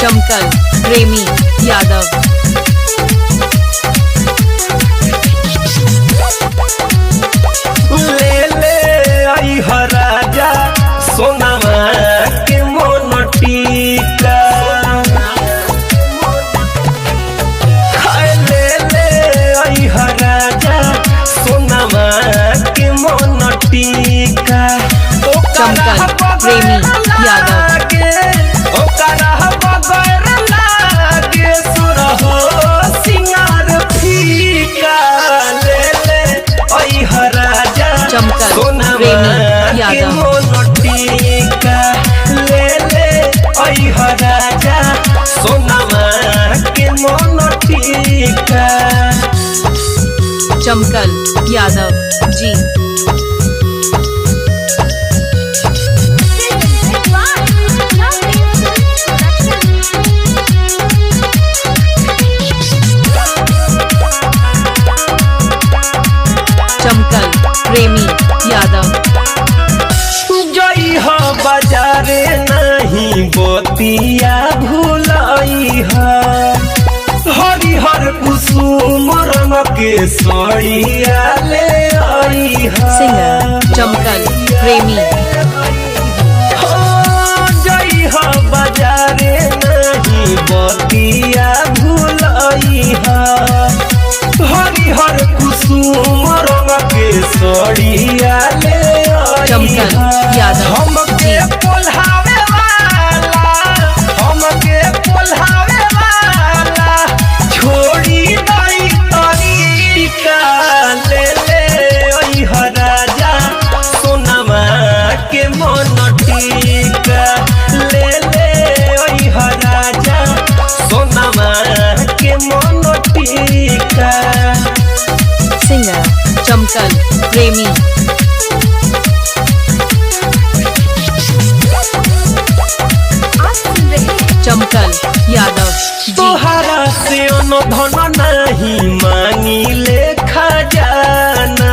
चमकल प्रेमी यादव। ले ले आई ह राजा सोनामा के मोन टीका, ले ले आई ह राजा सोनामा के मोन टीका। चमकल प्रेमी यादव। चमकल प्रेमी यादव। ले ले आई ह राजा सोनामा के मोन टीका। चमकल यादव जी। चमकल प्रेमी यादव। जई हो बाजारे नहीं बोतिया भूलाई है, हरिहर कुसुम रंग के सड़िया ले आई है। सिंगर चमकल प्रेमी। जई हो बाजारे नहीं बोतिया भूलाई है, हरिहर कुसुम रंग के सड़िया ले आई। चमकल यादव। हमके पोल्हावे वाला, हमके पोल्हावे वाला छोड़ी नहीं तरीका। ले ले आई ह राजा सोनामा के मोन टीका। ले ले आई ह राजा सोनामा के मोन टीका। सिंगर चमकल प्रेमी। चमकल यादव जी। तोहरा से अनो धन नहीं मांगी ले खजाना,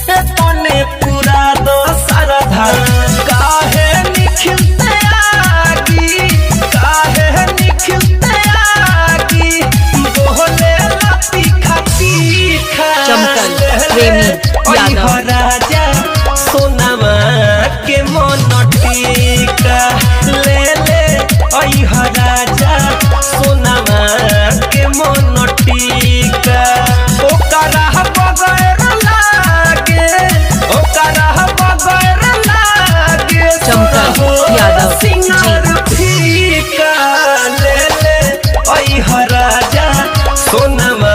तने पूरा दो सरधा। काहे निखिलते आगी, काहे निखिलते आगी, बोले लाती खाती खा। चमकल प्रेमी यादव। राजा सोनामा के मोन टीका। ले ले आई ह राजा सोनामा के मोन टीका। ओकरा बगैर लागे, ओकरा बगैर लागे चमकल यादव जी। सिंगार फीका। ले ले आई ह राजा सोनामा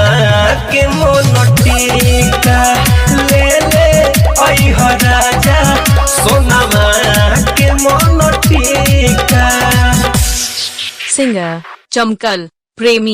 के मोन टीका। ले ले आई ह राजा सोनामा के मोन टीका। सिंगर चमकल प्रेमी।